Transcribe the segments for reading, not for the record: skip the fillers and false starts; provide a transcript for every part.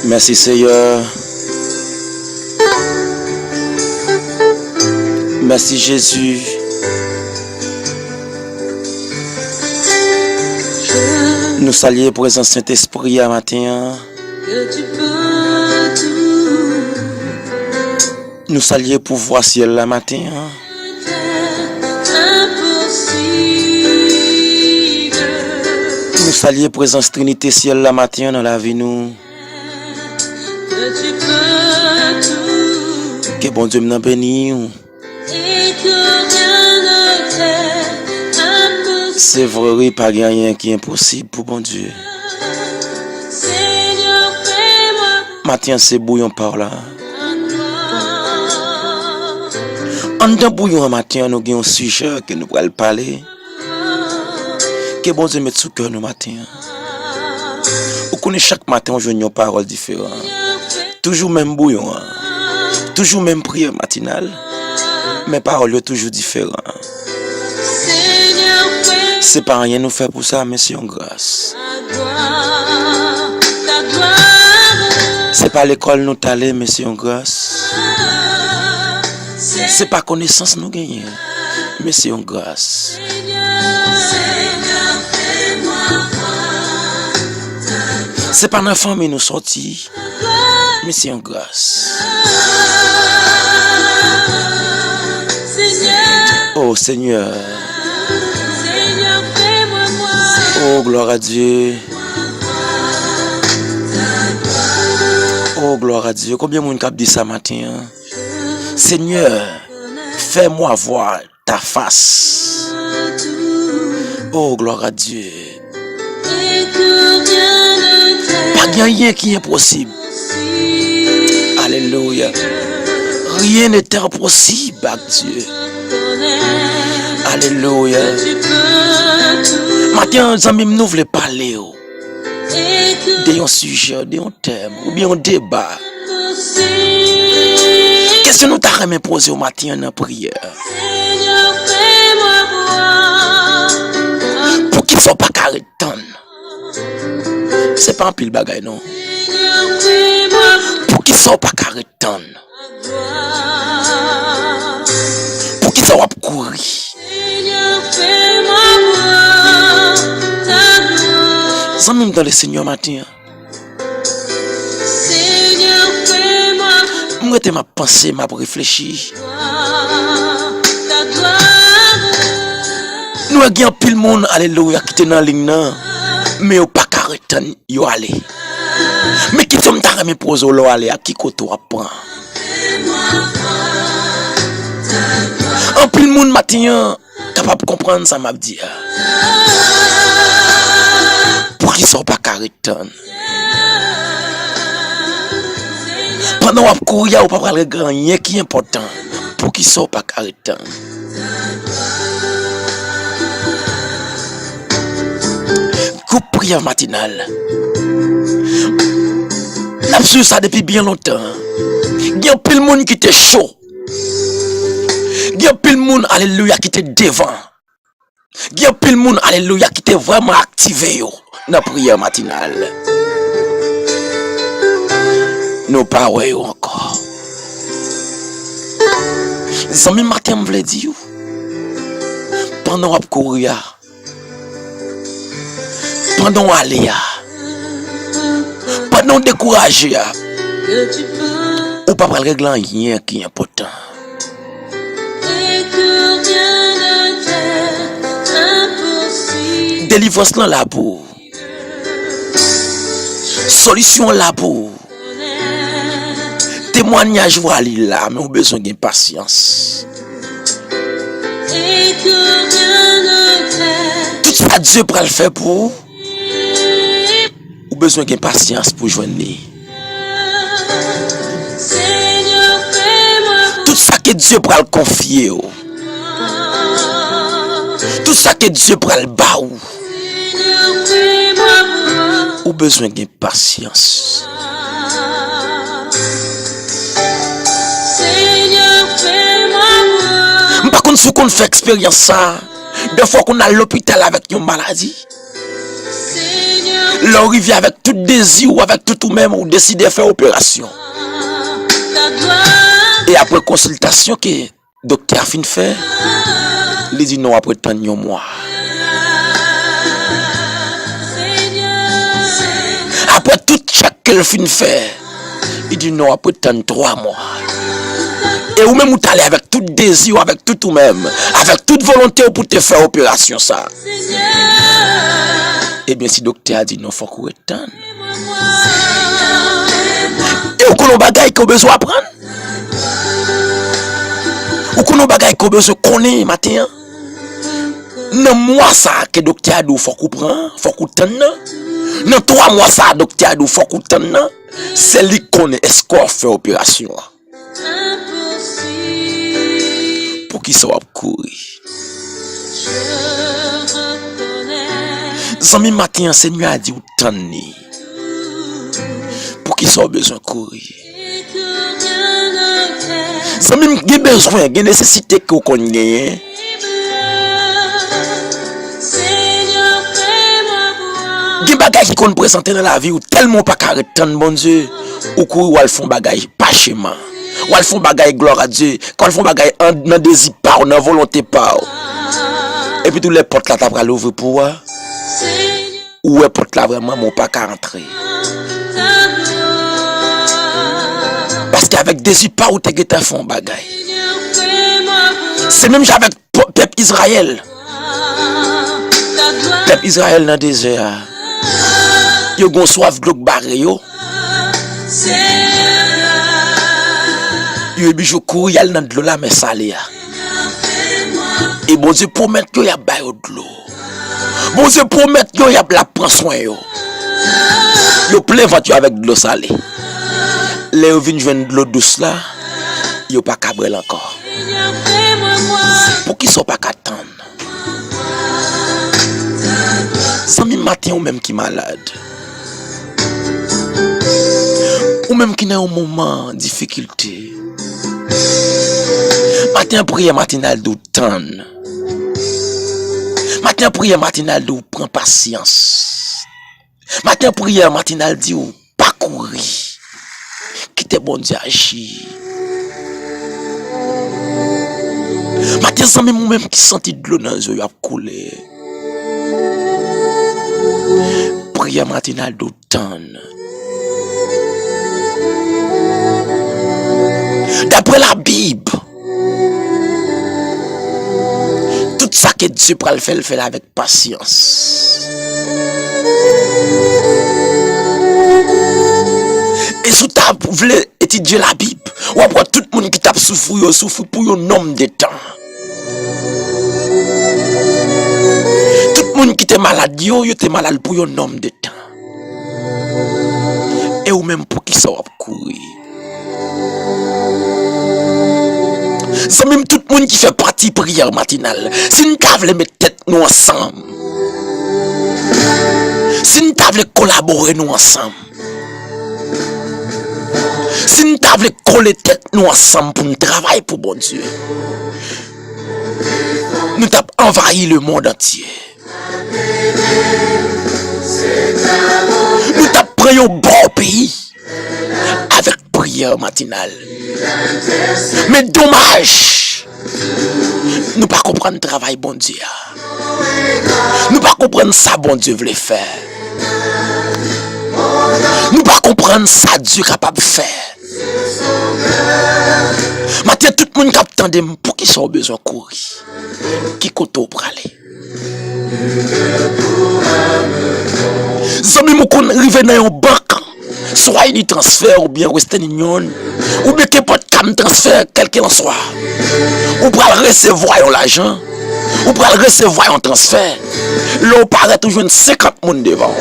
Merci Seigneur. Merci Jésus. Nous saluons présence Saint-Esprit à matin. Nous saluons pouvoir ciel la matin. Nous saluons présence Trinité ciel la matin dans la vie nous. Que bon Dieu nous bénisse. C'est vrai, pas rien qui est impossible pour bon Dieu. Matin c'est bouillon par là. En dedans bouillon matin nous avons un sujet que nous allons parler. Que bon Dieu mette sous cœur nous matin. Vous connaissez chaque matin on joue une parole différente. Toujours même bouillon. Toujours même prière matinale. Mais paroles sont toujours différentes. C'est pas rien nous faire pour ça, mais c'est une grâce. C'est pas l'école nous t'aller, mais c'est une grâce. C'est pas connaissance nous gagner, mais c'est une grâce. C'est pas notre famille nous sortir, mais c'est une grâce. Oh Seigneur. Oh gloire à Dieu. Oh gloire à Dieu. Combien de monde qui dit ça matin? Seigneur, fais-moi voir ta face. Oh gloire à Dieu. Pas rien qui est impossible. Alléluia. Rien n'est impossible avec Dieu. Alléluia. Maintenant, les amis, nous voulons parler d'un sujet, d'un thème, ou bien un débat. Qu'est-ce que nous t'avons posé au matin dans la prière? Pour qu'ils ne soient pas carrés de temps. C'est pas un pile bagaille, non? Pour qu'ils ne soient pas carrés de temps. Pour qu'ils soient courir. Sans même dans le Seigneur matin. Moi, je m'a pensé, m'a réfléchi. Nous avons pile monde, alléluia, qui est dans la ligne, mais au pas carrément, yo aller. Mais qui sont ta me pose au aller à qui côté apprend. En pile monde matin capable de comprendre ça m'a dit. Pour qu'ils soient pas carrément. Pendant qu'on courir, on peut pas grand rien qui est important pour qu'ils soient pas carrément. Groupe prière matinale. N'a su ça depuis bien longtemps. Il y a plein de monde qui était chaud. Il y a plein de monde, alléluia, qui était devant. Il y a plein de monde, alléluia, qui était vraiment activé dans la prière matinale. Nous parlons encore. Les amis matin me voulaient dire pendant qu'on courir, pendant qu'on aller, pendant qu'on décourager, ou pas parler de rien qui est important. Délivrance là pour solution là pour témoignage là, mais on a besoin de patience. Tout ça Dieu peut le faire pour ou besoin de patience pour joindre. Tout ça que Dieu peut le confier. Tout ça que Dieu peut le baou. Ou besoin de patience. Par contre, si on fait expérience ça, des fois qu'on a l'hôpital avec une maladie, L'arrivé avec tout désir ou avec tout ou même ou décider de faire opération. Et après consultation que docteur fin fait, il dit non après tant de mois. Après tout chaque qu'elle fin fait, il dit non après tant de 3 mois. Et ou même ou t'allez avec tout désir, avec tout ou même, avec toute volonté pour te faire opération ça. Eh bien si docteur a dit non faut qu'on attende. Et ou qu'on a bagaille qu'on besoin apprendre. Ou qu'on a bagaille qu'on besoin connaître matin. Non moi ça que docteur a dit faut qu'on prend, faut qu'on attende. Non 3 mois ça docteur a dit faut qu'on attende. C'est lui qui connaît est-ce qu'on fait opération. Pour qui soit courir. Zami matin Seigneur a dit ou tanni. Pour qui soit besoin courir. Zami j'ai besoin, j'ai nécessité que vous connaissez. Des bagages qui qu'on présenter dans la vie ou tellement pas carré tant bon Dieu ou courir ou al font bagage pas schéma. Ou al font bagay gloire à Dieu, quand ils font bagay en désir pas, en volonté pas. Et puis tous les portes là t'as pas l'ouvrir pour moi. Ou les portes là vraiment mon pas qu'à rentrer. Parce qu'avec désir pas ou t'es guetta font bagay. C'est même avec peuple Israël. Peuple Israël dans le désert. Yo gon soif de barre yo. Yo bijou kou yal nan de l'eau la mais salé. Et bon Dieu promet que y a bail de l'eau. Bon Dieu promet que y a la prend soin yo. Yo plein ventre avec de l'eau salée. Les yo vinn joindre de l'eau douce là, yo pas cabrel encore. Pour qui sont pas qu'attendre. Sami matin ou même qui malade. Ou même qui n'a un moment difficulté. Matin prière matinale de temps. Matin prière matinale de prend patience. Matin prière matinale dit ou pas courir. Quitte bon Dieu agir. Matin sans même qui sentit de l'eau dans les yeux a couler. Prière matinale de temps. D'après la Bible, tout ça que Dieu peut le faire avec patience. Et si tu voulais étudier la Bible, ou après tout le monde qui t'a souffert pour un nombre de temps. Tout le monde qui était malade, yo était malade pour un nombre de temps. Et ou même pour qui ça va courir. C'est même tout le monde qui fait partie prière matinale. Si nous voulons mettre tête nous ensemble. Si nous voulons collaborer nous ensemble. Si nous voulons coller tête nous ensemble pour nous travailler pour bon Dieu. Nous avons envahi le monde entier. Nous avons pris un bon pays avec prière matinale. Mais dommage, nous pas comprendre le travail bon Dieu. Nous pas comprendre ça bon Dieu voulait faire. Nous pas comprendre ça Dieu capable de faire. Maintenant tout le monde qui attend pour qui sont besoin de courir. Qui koto pour aller. Zami mou kon rive dans un banque. Soit il transfert ou bien Western Union ou bien qu'importe comme transfert quelqu'un en soit. Ou pour recevoir l'argent ou pour recevoir un transfert. Là paraît toujours 50 monde devant.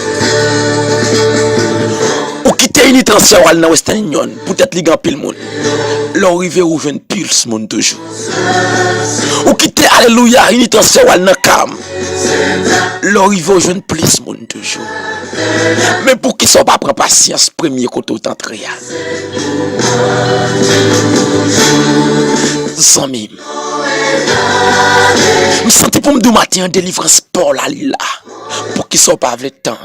Ou quitter une transfert dans Western Union peut-être li gan pile monde. Là arrivé ou jeune pile monde toujours. Ou quitter alléluia une transfert dans Cam. Là arrivé ou jeune plus monde toujours. Mais pour qu'ils soient pas prendre patience premier côté autant très. Sans mime. Je sens pour me dire matin délivrance pour la là. Pour pour qui sont pas vle tendre.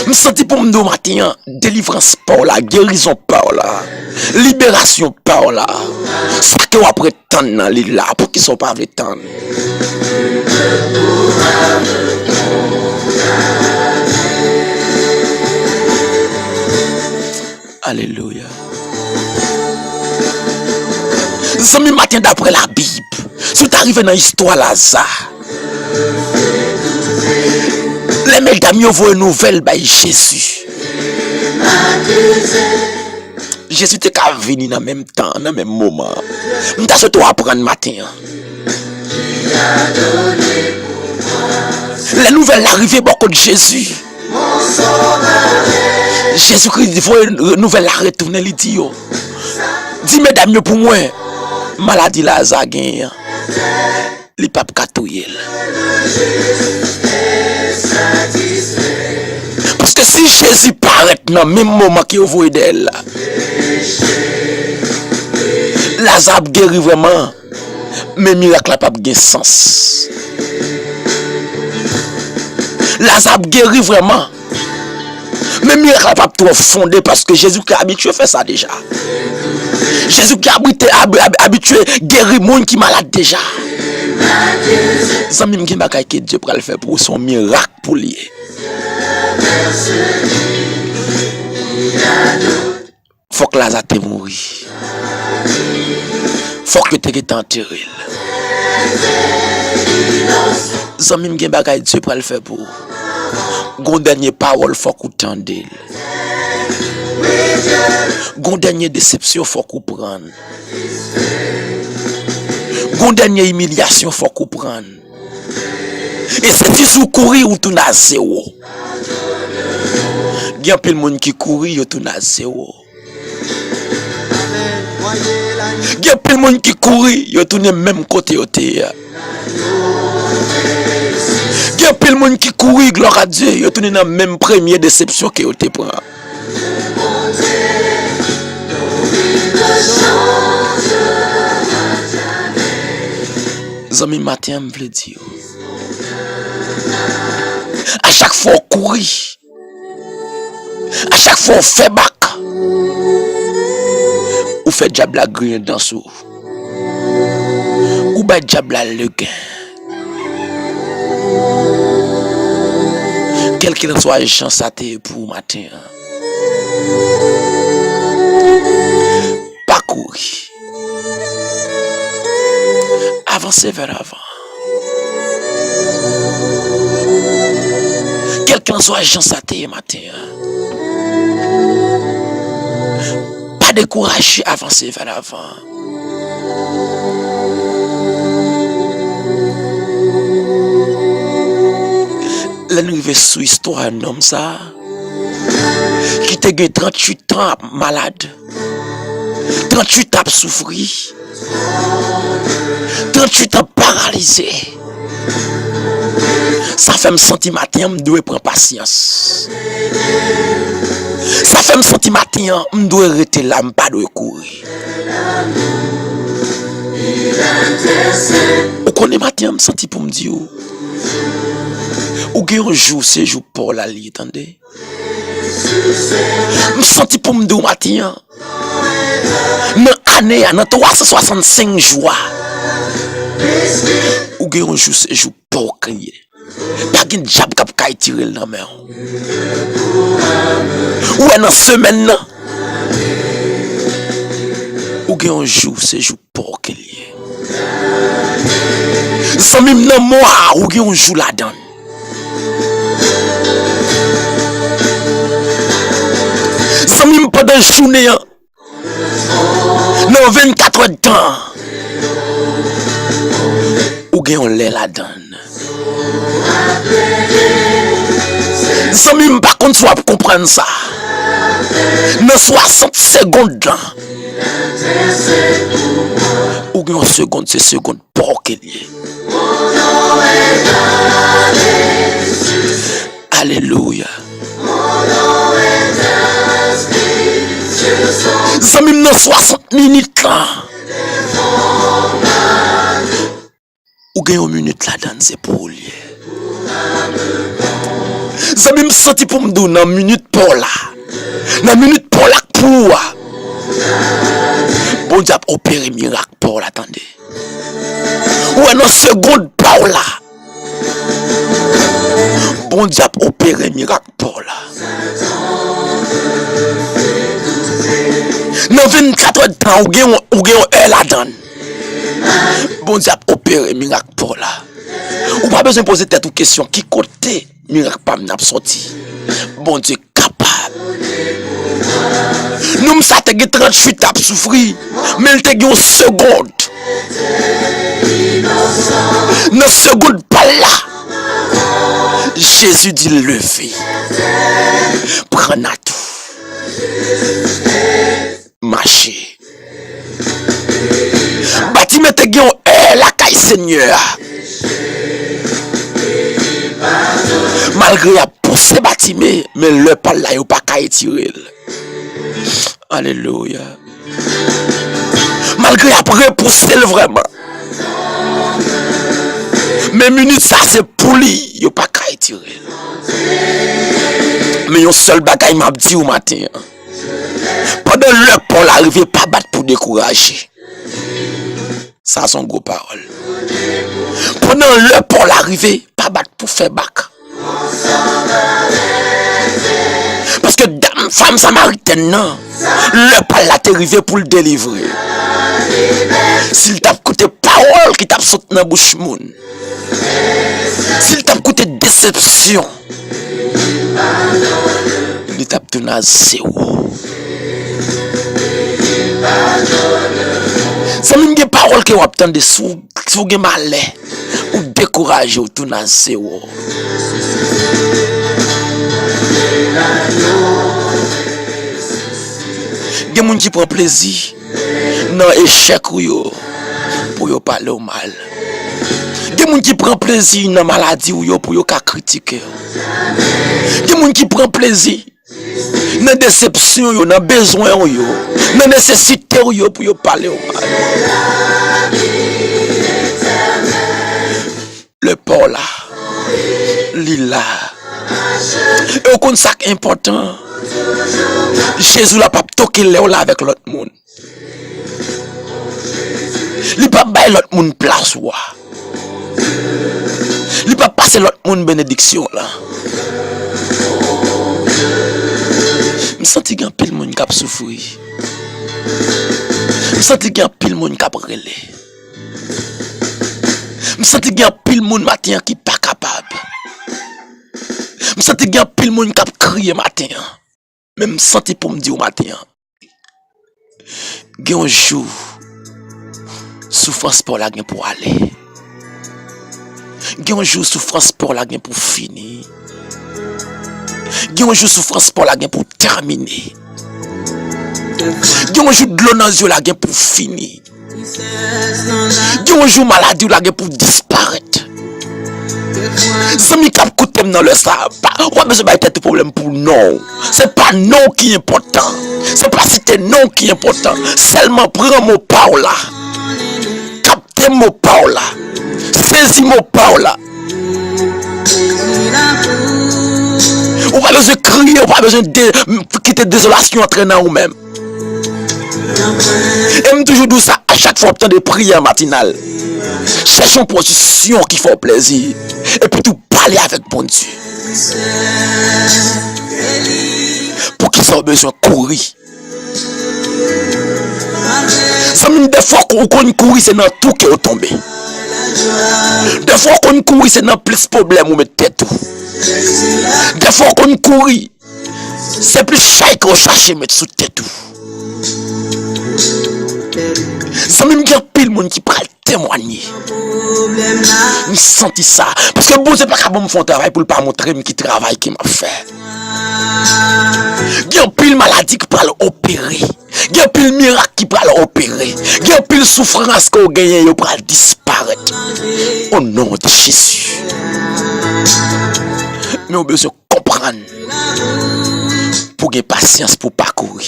Me senti pour me dire matin, délivrance par là, guérison par là, libération par là. Ça que vous après tendre dans l'île là, pour qui sont pas vle tendre. Alléluia. Zami matin d'après la Bible, si tu arrives dans l'histoire Lazare, les mecs d'amis voient une nouvelle by Jésus. Jésus te qu'à venir dans le même temps, dans le même moment. Je t'ai surtout apprendre matin. Les nouvelles arrivées beaucoup de Jésus. Jésus-Christ il faut une nouvelle retourner il dit yo. Dis mesdames pour moi maladie Lazare gagne. Les papes katouye. Parce que si Jésus paraît dans le même moment qu'il voit d'elle, Lazare guérit vraiment, mais miracle n'a pas de sens. Lazare guérit vraiment, mais miracle n'a pas trop fondé parce que Jésus qui est habitué à faire ça déjà. Jésus qui est habitué à guérir les gens qui sont malades déjà. Ça même qui bagay que Dieu pourra le faire pour son miracle pour lui. Faut que Lazare te mourir. Faut que tu te enterré. Ça même qui bagay Dieu pourra le faire pour. Gon dernier parole faut qu'on tende. Gon dernier déception faut qu'on prenne. Gon dernière humiliation faut comprendre. Et c'est si vous courir ou tout na zéro. Il y a plein de monde qui courir ou tout na zéro. Il y a plein de monde qui courir ou tout même côté au terre. Il y a plein de monde qui courir gloire à Dieu ou tout dans même première déception que te prend. Zami matin me veut dire à chaque fois on courir, à chaque fois on fait bac, ou fait diable la grille dans sou, ou bah diable la le gain. Quel qu'il soit une chance à te pour matin, pas courir. Avancer vers l'avant. Quelqu'un soit agent saté matin. Pas décourager, avancer vers l'avant. Là nous arrivons sous histoire d'un homme ça qui te gagne 38 ans malade. 38 ans souffrir. 38 ans paralysé. Ça fait me sentir matin, je dois prendre patience. Ça fait me sentir matin, je dois arrêter là, je ne pas courir. Au connaît matin, je me sentis pour me dire, ou un jour, c'est jour pour la lit, attendez. Je me sentis pour me dire matin, dans l'année, dans 365 jours, ou un jour, c'est jour pour crier. Pas de diable qui a tiré dans la main. Ou dans semaine, ou un jour, c'est jour pour crier. Ça même dans moi, ou un jour là-dedans. Ça même pendant la journée, dans 24 heures de temps, ou un lait là-dedans. Ça même par contre soit comprendre ça. Dans 60 secondes là. Ou une seconde, c'est seconde pour qu'il y ait. Alléluia. Ça même dans 60 minutes là. ou gagne une minute là-dedans, c'est pour lui. Ça me senti pour me donner une minute pour là. Une minute pour là pour. Bon Dieu a opéré miracle pour là, attendez. Ou une seconde pour là. Bon Dieu a opéré miracle pour là. Dans 24 heures de temps, ou gagne un là-dedans. Bon Dieu a opéré miracle pour là. Ou pas besoin de poser tête ou question. Qui côté miracle pas n'a sorti? Bon Dieu capable. Nous ça te 38 à souffrir, mais il te une seconde. Dans seconde pas là. Jésus dit levé. Prends à tout. Marcher. Bâtiment te gen la caille Seigneur. Malgré a poussé bâtiment, mais le pas là yo pas caille tirer. Alléluia. Malgré a repousser vraiment. Mais minute ça c'est pour lui, yo pas caille tirer. Mais yon seul bagaille m'a dit au matin. Pendant le Paul arrivé pas battre pour décourager. Ça son gros parole. Pendant le Paul arrivé pas battre pour faire bac. Parce que dame femme samaritaine non, le Paul l'a arrivé pour le délivrer. S'il t'a coûté parole qui t'a sauté dans bouche moun. S'il t'a coûté déception. Il t'a tourné à zéro. C'est même des paroles que vous attendez sous vous malais ou découragé ou tourner à zéro. Il y a des gens qui prennent plaisir dans l'échec pour yo parler au mal. Il y a des gens qui prennent plaisir dans la maladie pour yo critiquer. Il y a des gens qui prennent plaisir dans la déception, dans le besoin, dans la nécessité pour parler au mal. Le Paul là, Lila. Et au compte ça qui est important, Jésus n'a pas toqué là avec l'autre monde. Il n'a pas bailler l'autre monde place. Il n'a pas passer l'autre monde bénédiction là. Je sens qu'il y a un pile de monde qui a souffert. Je sens qu'il y a un pile de monde qui a brûlé. Je sens qu'il y a un pile de monde matin qui n'est pas capable. Je sens qu'il y a un pile de monde qui a crié matin. Mais je sens pour me dire au matin. Il y a un jour, souffrance pour la gain pour aller. Il y a un jour, souffrance pour la gain pour finir. Il y a un jour souffrance pour la gain pour terminer. Il y a un jour de l'eau dans les yeux la gain pour finir. Il y a un jour maladie la gain pour disparaître. Ça me cap coûte dans le sable. On a besoin de problème pour non. C'est pas non qui est important. C'est pas si c'est non qui est important. Seulement prends mon parole là. Capte mon parole là. Saisis mon parole là. On va besoin de crier, on va besoin de quitter désolation entraînant ou même. Et me toujours dit ça à chaque fois temps de prière matinale. Cherche une position qui fait plaisir. Et puis tout parler avec bon Dieu. Pour qu'ils aient besoin de courir. Ça me dit des fois qu'on courir, c'est dans tout qui est tombé. Des fois qu'on courir, c'est dans plus de problèmes ou mettre tête. Des fois qu'on courir, c'est plus cher qu'on cherche à mettre sous tête. Ça me dit pile monde qui prend témoigner. Je sens ça. Parce que bon, c'est pas qu'à me faire un travail pour ne pas montrer qui travail qui m'a fait. Il y a pile maladie qui peut opérer. Il y a pile miracle qui peut opérer. Il y a pile souffrance qu'on gagne qui peut disparaître. Au nom de Jésus. Mais on a besoin de comprendre. Pour gagner patience pour parcourir.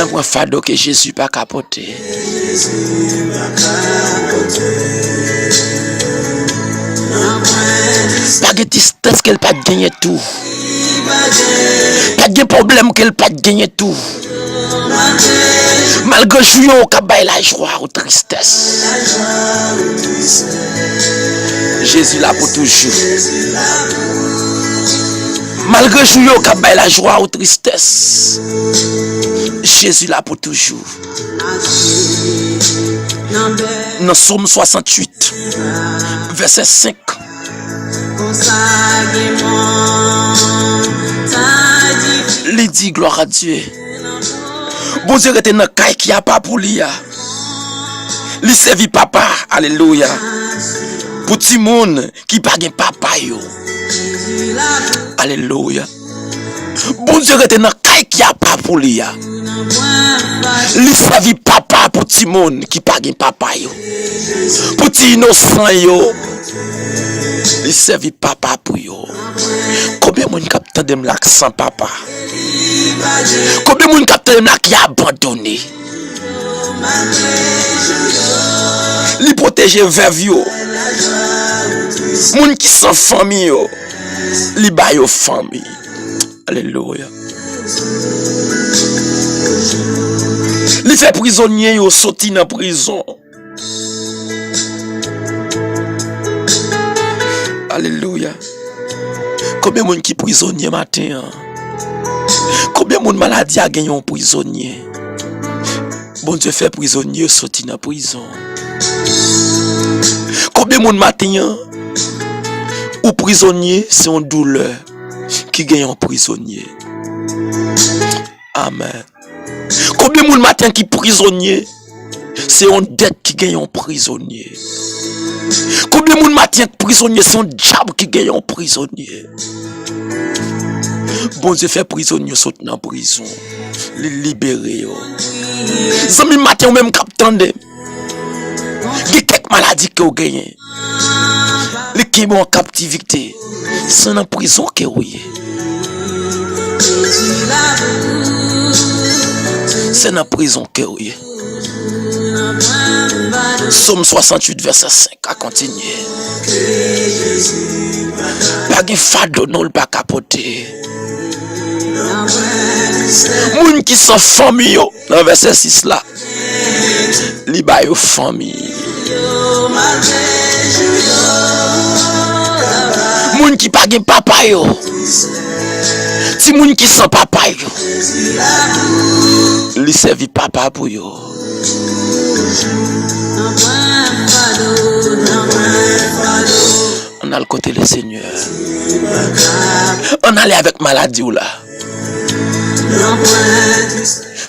N'a pas fado que Jésus pas capoté. Pas de tristesse qu'elle pas gagné tout. Pas de problème qu'elle pas gagné tout. Malgré jouer au cabay la joie ou tristesse. Jésus là pour toujours. Malgré jouer au cabay la joie ou tristesse. Jésus là pour toujours. Dans Psaume 68, verset 5. Il dit gloire à Dieu. Bon Dieu était dans caille qui a pas pour lui. Il servi papa, alléluia. Pour tout le monde qui pas de papa yo. Alléluia. Bon Dieu était dans caille qui a pas pour lui. Il servi papa pour tout le monde qui pas de papa yo. Pour tout innocent yo. Il servi papa pour yo. Combien de monde capte de m'lak sans papa? Combien de monde capte de m'lak qui a abandonné? Li protéger veuve yo. Moun qui sans famille yo. Li ba yo famille. Alléluia. Li fait prisonnier yo sorti dans prison. Alléluia. Combien de monde qui prisonnier matin? Combien de monde maladie a gagné un prisonnier? Bon Dieu fait prisonnier sorti dans prison. Combien de monde matin ou prisonnier c'est une douleur qui gagne un prisonnier. Amen. Combien de monde matin qui prisonnier c'est une dette qui gagne un prisonnier. Combien de monde matin prisonnier c'est un diable qui gagne un prisonnier. Bon Dieu fait prisonnier saute dans prison. Les libérer. Zami matin ou même capitaine de. Il y a quelques maladies que vous gagnez. Les qui sont en captivité. C'est dans prison que vous êtes. C'est dans prison que vous êtes. Psaume 68 verset 5 à continuer. Pas de fado non pas capoter. Moun qui sont famille dans verset 6 là. Li ba yo famille. Moun qui pas gen papa yo. Ti moun qui sont papa yo. Li servi papa pour yo. On a le côté le Seigneur. On allait avec maladie ou là.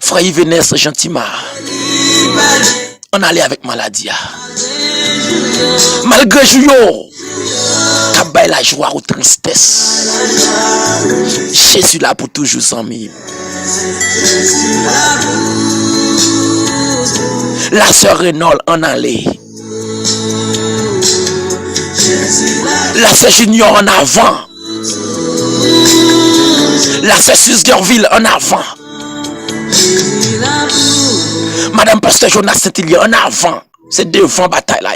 Frère Yvenes gentiment. On allait avec maladie. Malgré jour, kabay la joie ou tristesse. Jésus là pour toujours ami. La sœur Renaud en allait. La sœur Junior en avant. La sœur Susgerville en avant. Madame Pasteur Jonas Saint-Hilaire en avant. C'est devant bataille là.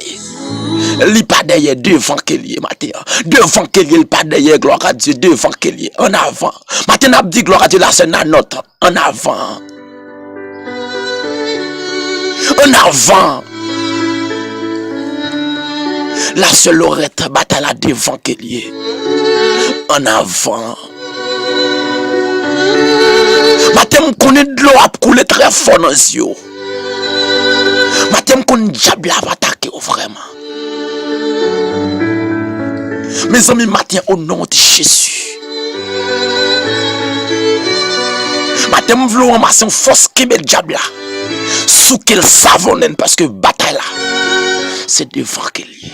Il pas derrière devant qu'elle est matin. Devant qu'elle est pas derrière gloire à Dieu devant qu'elle est en avant. Matin n'a dit gloire à Dieu la c'est notre en avant. En avant. La seule Lorette bataille là devant qu'elle est en avant. Matin connaît de l'eau a couler très fort dans les yeux. Matin connaît diable a attaquer vraiment. Mes amis, matin au nom de Jésus. Matin vouloir ramasser une force qui met le diable là. Sous quel savonne parce que bataille là c'est devant qu'elle est.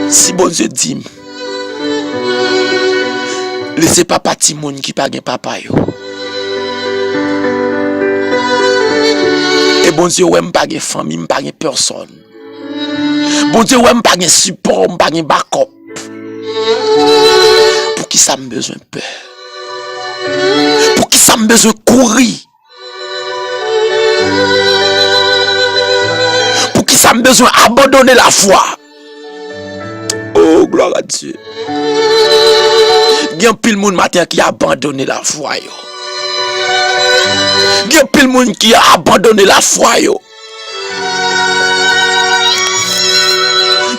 Si bon Dieu dit laissez papa Timon qui pas gen papa yo. Et bon Dieu, ouais, m'pas gen famille, m'pas gen personne. Bon Dieu, ouais, m'pas gen support, m'pas gen backup. Pour qui ça me besoin peur? Pour qui ça me besoin courir? Pour qui ça me besoin abandonner la foi? Oh, gloire à Dieu. Il y a un pile monde matin qui a abandonné la foi. Il y a un pile monde qui a abandonné la foi. Il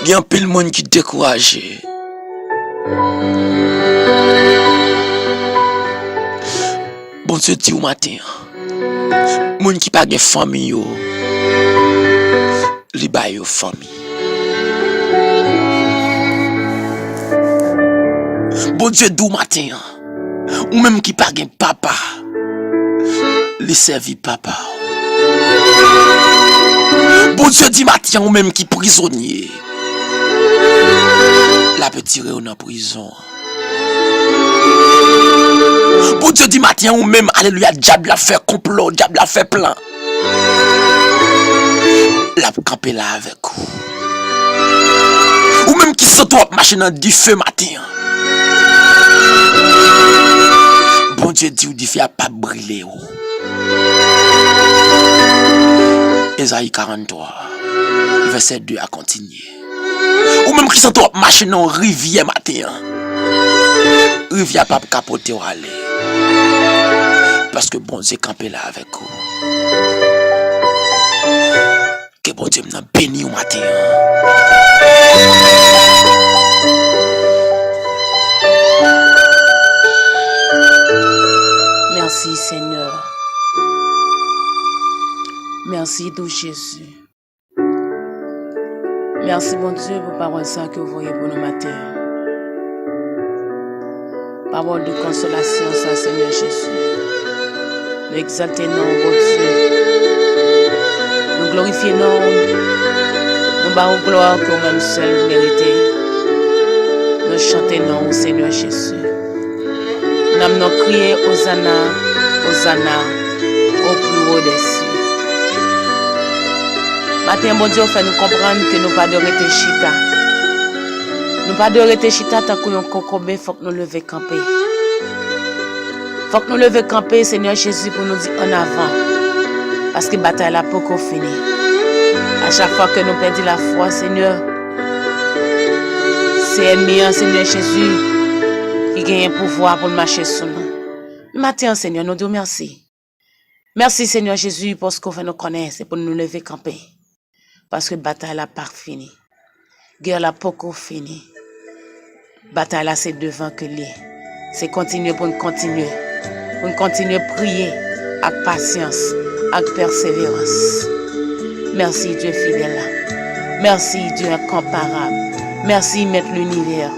y a un pile monde qui est découragé. Bon Dieu dit au matin, monde qui pas de famille, li ba yo famille. Bon Dieu dit au matin, ou même qui pas de papa, li servi papa. Bon Dieu dit matin, ou même qui prisonnier, la peut tirer en prison. Bon Dieu dit matin ou même, alléluia, diable a fait complot, diable a fait plan. La camper là avec vous. Ou même qui sont trop marcher dans du feu matin. Bon Dieu dit ou du feu a pas brûlé. Ésaïe 43, verset 2 à continuer. Ou même qui sont trop marcher dans rivière matin. Rivière pas capoter ou aller. Parce que bon Dieu campé là avec vous. Que bon Dieu m'a béni au matin. Merci Seigneur. Merci tout Jésus. Merci bon Dieu pour parole ça que vous voyez pour nous matin. Parole de consolation, ça, Seigneur Jésus. Nous exaltons, bon Dieu. Nous glorifions, nous bavons gloire que vous-même seul méritez. Nous chantons, Seigneur Jésus. Nous avons crié Hosanna, Hosanna, au plus haut des cieux. Matin, bon Dieu, fait nous comprendre que nous pas de rester chita. Nous pas de rester chita tant que nous concomber, faut que nous lever camper. Faut que nous lever camper, Seigneur Jésus, pour nous dire en avant. Parce que la bataille n'a pas encore fini. À chaque fois que nous perdons la foi, Seigneur, c'est ennemi, Seigneur Jésus, qui gagne un pouvoir pour marcher sur nous. Matin, Seigneur, nous disons merci. Merci, Seigneur Jésus, pour ce qu'on fait nous connaître, c'est pour nous lever camper. Parce que la bataille n'a pas fini. Guerre n'a pas encore fini. Bataille là, c'est devant que lui. C'est continuer pour nous continuer. Pour nous continuer à prier avec patience, avec persévérance. Merci Dieu fidèle. Merci Dieu incomparable. Merci Maître l'univers.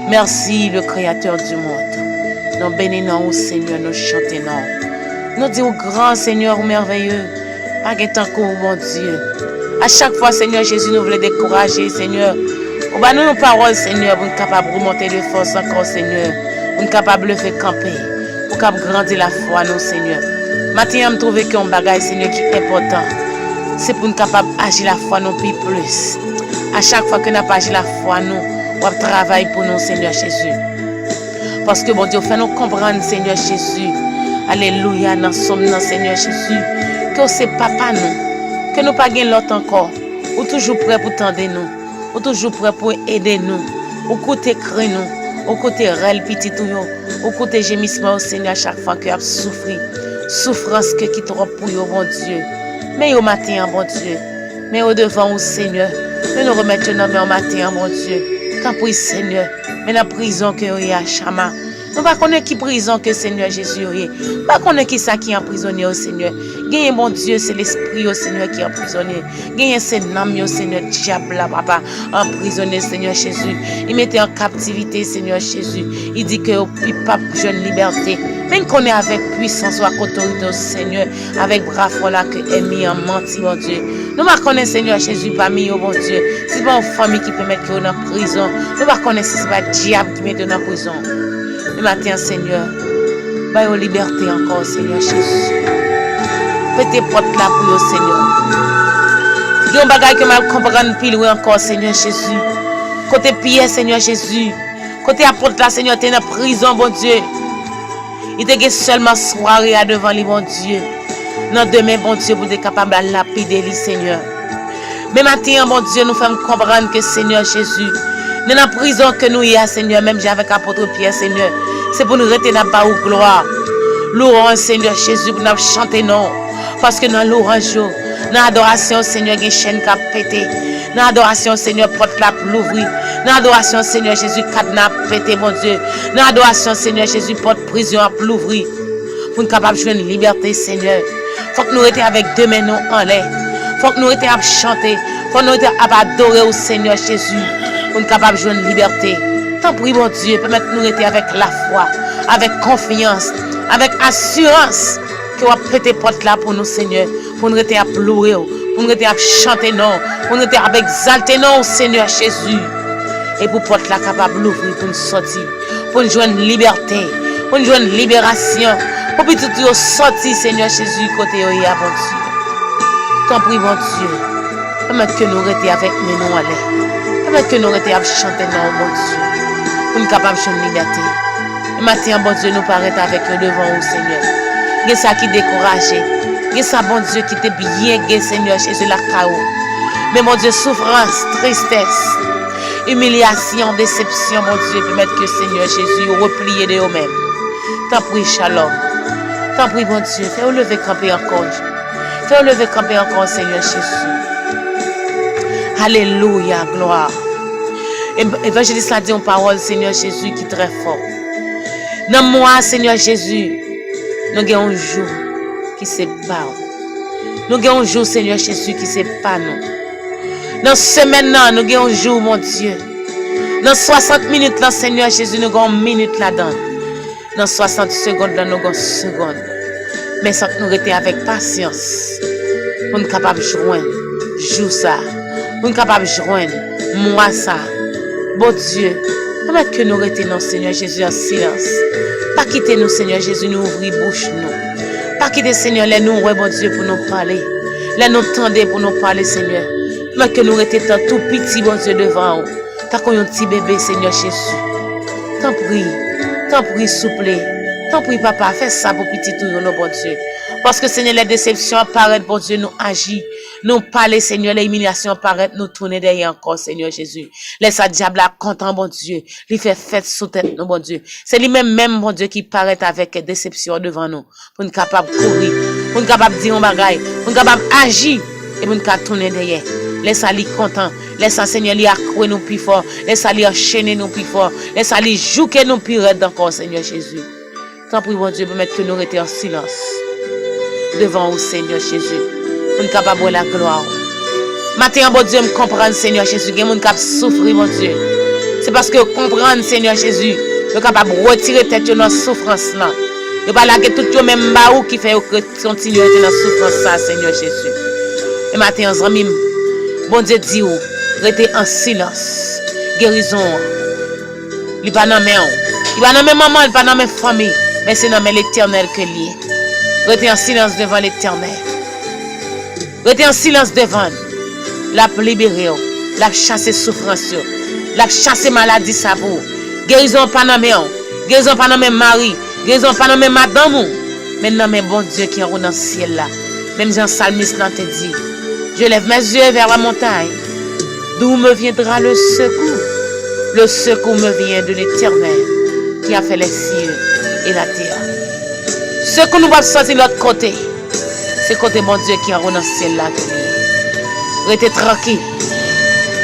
Merci le Créateur du monde. Nous bénissons au Seigneur, nous chantons. Nous disons grand Seigneur merveilleux. Pas de temps qu'on bon Dieu. À chaque fois, Seigneur Jésus, nous voulons décourager, Seigneur. On va nous paroles, Seigneur, pour nous capables de remonter de force encore, Seigneur. Pour nous capables de faire camper. Pour nous grandir la foi, nous, Seigneur. Maintenant, je trouve qu'il y a un bagage, Seigneur, qui est important. C'est pour nous capables d'agir la foi, nous, plus. À chaque fois que nous agissons la foi, nous, on travaille pour nous, Seigneur Jésus. Parce que, bon Dieu, fait nous comprendre, Seigneur Jésus. Alléluia, dans somme, Seigneur Jésus. Que c'est papa, nous. Que nous pas gagner l'autre encore. Ou toujours prêt pour tendre nous. Ou toujours prêt pour aider nous. Ou côté cri nous. Ou côté rêle petit tout. Ou côté gémissement au Seigneur à chaque fois que a souffri. Souffrance que qui trop pour yo, bon Dieu. Mais au matin, bon Dieu. Mais au devant au Seigneur. Mais nous remettons nos mains au matin, bon Dieu. Quand pour Seigneur. Mais la prison que y a Chama. Nous ne connaissons pas qui prison que Seigneur Jésus est. Nous ne connaissons pas qui ça qui est emprisonné au Seigneur. Gagne mon Dieu, c'est l'esprit au Seigneur qui est emprisonné. Gagne c'est l'âme au Seigneur, diable là, papa, emprisonné Seigneur Jésus. Il mettait en captivité Seigneur Jésus. Il dit que il pas jeune liberté. Même qu'on est avec puissance ou avec autorité au Seigneur, avec bras là que est mis en menti, mon Dieu. Nous ne connaissons Seigneur Jésus parmi eux, mon Dieu. Ce n'est pas une famille qui peut mettre dans la prison. Nous ne connaissons si ce n'est pas le diable qui met dans la prison. Le matin, Seigneur, baille aux liberté encore, Seigneur Jésus. Fais tes portes là pour eux, Seigneur. Il y a un bagage que mal comprendre pile encore, Seigneur Jésus. Côté Pierre, Seigneur Jésus. Côté apôtre là, Seigneur, tu es dans la prison, bon Dieu. Il te seulement soirée à devant lui, mon Dieu. Non, demain, bon Dieu, pour être capable de lapider lui, Seigneur. Mais maintenant, bon Dieu, nous faisons comprendre que Seigneur Jésus, nous dans la prison que nous y a, Seigneur, même avec l'apôtre Pierre, Seigneur, c'est pour nous rester dans la gloire. Louange, Seigneur Jésus, pour nous chanter, non. Parce que dans l'orange, dans l'adoration, Seigneur, il y a une chaîne qui a pété. Dans l'adoration, Seigneur, porte la pour l'ouvrir. Dans l'adoration, Seigneur Jésus, cadenas pété, mon Dieu. Dans l'adoration, Seigneur Jésus, porte prison pour l'ouvrir. Pour nous capables de jouer une liberté, Seigneur. Faut que nous restions avec deux mains en l'air. Faut que nous restions à chanter. Faut que nous restions à adorer au Seigneur Jésus. Pour nous capables de jouer une liberté. Tant pis, mon Dieu, permettez-nous de rester avec la foi, avec confiance, avec assurance. Que va péter porte là pour nous, Seigneur. Pour nous rester à pleurer. Pour nous rester à chanter, non. Pour nous rester à exalter, non, Seigneur Jésus. Et pour porte là capable d'ouvrir pour nous sortir. Pour nous jouer une liberté. Pour nous jouer une libération. Pour que tout sortir, Seigneur Jésus, côté de bon Dieu. Tant pis, bon Dieu. Permettez que nous restions avec nous, allez. Permettez que nous restions à chanter, non, bon Dieu. Pour nous capables de jouer une liberté. Et maintenant, bon Dieu, nous paraît avec eux devant vous, Seigneur. Il y a ça qui découragé. Il y a ça, bon Dieu, qui t'est bien, Seigneur Jésus, la chaos. Mais mon Dieu, souffrance, tristesse, humiliation, déception, mon Dieu, permettre que Seigneur Jésus replie de eux-mêmes. T'en prie, shalom. T'en prie, mon Dieu, fais-nous lever camper encore. Fais-nous lever camper encore, Seigneur Jésus. Alléluia, gloire. Évangéliste a dit une parole, Seigneur Jésus, qui est très fort. Dans moi, Seigneur Jésus, nous avons un jour qui se bat. Nous avons un jour, Seigneur Jésus, qui se pas nous. Dans ce semaine, nous avons un jour, mon Dieu. Dans 60 minutes, là, Seigneur Jésus, nous avons une minute là-dedans. Dans 60 secondes, là, nous avons une seconde. Mais ça, nous restons avec patience. Pour nous capables de joindre, jour ça. Pour nous capables de joindre, moi ça. Bon Dieu, permettez que nous restions, Seigneur Jésus, en silence. Pas quitter nous, Seigneur Jésus, nous ouvrir bouche, nous. Pas quitter, Seigneur, les nous, ouais, bon Dieu, pour nous parler. Les nous tendre pour nous parler, Seigneur. Mais que nous restions tout petit, bon Dieu, devant nous. T'as qu'on un petit bébé, Seigneur Jésus. T'en prie, souple. T'en prie, papa, fais ça pour petit tout, non, bon Dieu. Parce que, Seigneur, les déceptions apparaissent, bon Dieu, nous agissons. Nous parler, Seigneur, les humiliations apparaissent, nous tourner derrière encore, Seigneur Jésus. Laisse à diable là, content, bon Dieu. Il fait fête sous tête, nous, bon Dieu. C'est lui-même, bon Dieu, qui paraît avec déception devant nous. Pour nous capables de courir, pour nous capables de dire un bagaille, pour nous capables d'agir, et pour nous capables de tourner derrière. Laisse à lui content. Laisse à Seigneur, lui accroître nous plus fort. Laisse à lui enchaîner nous plus fort. Laisse à lui jouer nous plus raide encore, Seigneur Jésus. Tant pis, bon Dieu, permettre que nous restions en silence. Devant vous, Seigneur Jésus. Pour nous capables de la gloire. Maintenant, bon Dieu, me comprendre, Seigneur Jésus. Il y a des gens qui souffrent, mon Dieu. C'est parce que comprendre, Seigneur Jésus, nous sommes capables de retirer tête de notre souffrance là. Nous ne pas laguer tout le même baou qui fait continuer dans la souffrance ça, Seigneur Jésus. Et maintenant, amis, bon Dieu dit, restez en silence. Guérison. Il n'est pas dans mes mains. Il n'est pas dans mes mamans, il n'est pas dans mes familles. Mais c'est dans l'Éternel que lié. Restez en silence devant l'Éternel. Restez en silence devant. La libérer. La chasser souffrance. La chasser maladie ça pour. Guérison pas dans mes mains. Guérison pas dans mes maris. Guérison pas dans mes madame. Mais dans mes bon Dieu qui est dans le ciel là. Même Jean Salmiste l'a dit. Je lève mes yeux vers la montagne. D'où me viendra le secours? Le secours me vient de l'Éternel qui a fait les cieux et la terre. Ce que nous va sortir de l'autre côté, c'est côté mon Dieu qui est dans le ciel là. Restez tranquille.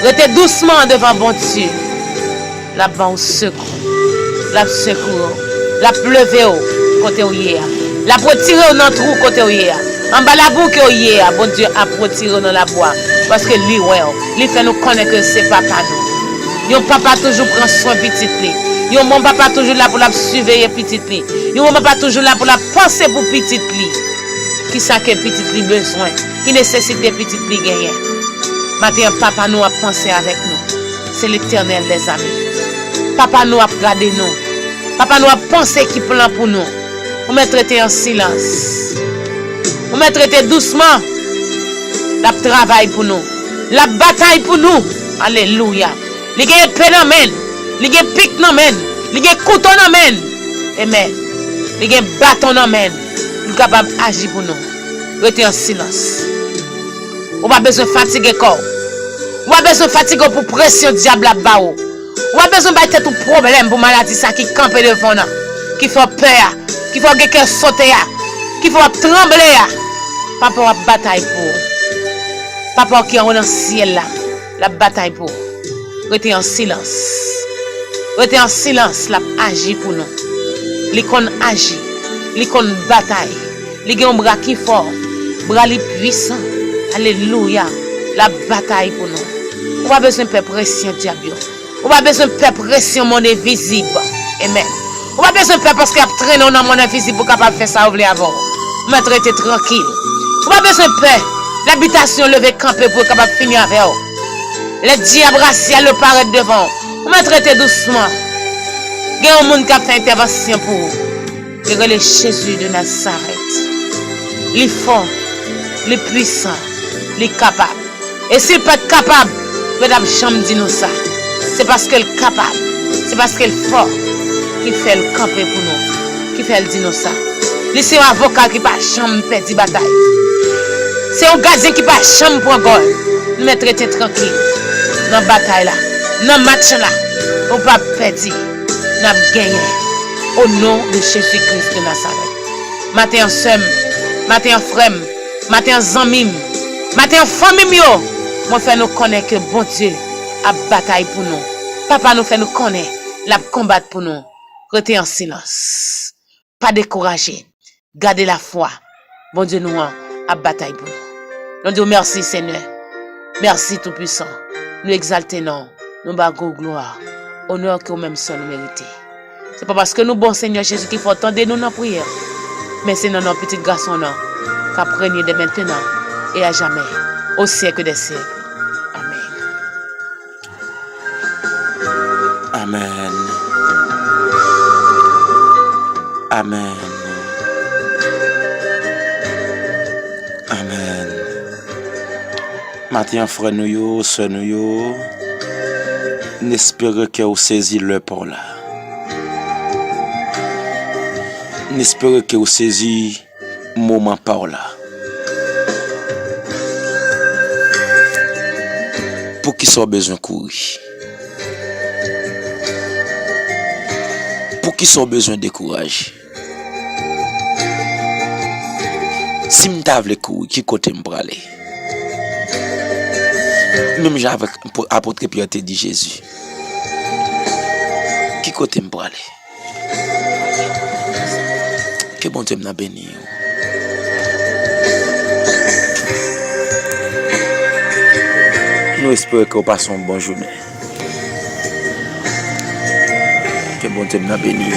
Restez doucement devant bon Dieu. Là-bas, au secours. La secours. La pleuve côté où il y a. La retirer dans le trou côté où il y a. En bas la boue que y a, bon Dieu a retiré dans la bois. Parce que lui, ouais, lui fait nous connaître que c'est papa nous. Yon papa toujours prend soin petit li. Yon mon papa toujours là pour la surveiller petit li. Yon mon papa toujours là pour la penser pour petit li. Qui ça que petit li besoin, qui nécessite petit li gagner. Maintenant papa nous a pensé avec nous. C'est l'Éternel les amis. Papa nous a regardé nous. Papa nous a pensé qui plan pour nous. On m'a traité en silence. On m'a traité doucement. La travail pour nous. La bataille pour nous. Alléluia. Il y a paix dans men. Il y a pic dans men. Il y a couteau dans men. Amen. Il y a un bâton dans main. Nous capable d'agir pour nous. Restez en silence. On pas besoin de fatiguer corps. On pas besoin de fatiguer pour pression diable à bas. On pas besoin de battre tout problème pour maladie ça qui campe devant nous. Qui fait peur, qui fait quelqu'un sauter, qui fait trembler. Papa a bataille pour. Papa qui est dans le ciel là, la bataille pour. Restez en silence. Restez en silence, la agit pour nous. L'icône agit, l'icône bataille. L'icône bras qui fort, bras li puissant. Alléluia, la bataille pour nous. On pas besoin de pression diable. On pas besoin de pression mon invisible. Amen. On pas besoin de peur parce qu'il y a traîné dans mon invisible pour capable faire ça ouvrir avant. On m'a traité tranquille. On pas besoin de peur. L'habitation levée camper pour capable finir avec vous. Le diable racial le paraît devant. On m'a traité doucement. Il y a un monde qui a fait intervention pour vous. Il est Jésus de Nazareth. Il est fort, il est puissant, il est capable. Et s'il peut être capable, mesdames, chambre dit nous ça. C'est parce qu'elle est capable. C'est parce qu'elle est fort. Qui fait le camper pour nous, qui fait le dire nous ça. C'est un avocat qui pas chambre perdre bataille. C'est un gardien qui pas chambre pour gol. Nous mettre tranquille dans bataille là, dans match là. On pas perdre, nous gagner au nom de Jésus-Christ de Nazareth. Matin somme, matin frère, matin zamim, matin famille yo, moi fait nous connaître que bon Dieu a bataille pour nous. Papa nous fait nous connaître, la combattre pour nous. Restez en silence. Pas découragé. Gardez la foi. Bon Dieu nous a bataille pour nous. Nous disons merci Seigneur. Merci Tout-Puissant. Nous exaltons. Nous battons gloire. Honneur que nous-mêmes sommes mérités. C'est pas parce que nous bon Seigneur Jésus qu'il faut attendre nous dans la prière. Mais c'est dans nos petits garçons qui apprennent de maintenant et à jamais. Au siècle des siècles. Amen. Amen. Amen. Amen. Matin, frère nous yo, sœur nous yo, n'espère que vous saisissez le port là. N'espère que vous saisissez le moment par là. Pour qui soit besoin de courir. Pour qui soit besoin de courage. Si je t'avais courir, qui côté me aller? Même j'avais apôtre Pierre te dit Jésus. Qui côté me aller? Que bon Dieu m'a béni. Nous espérons que vous passez une bonne journée. Que bon Dieu m'a béni.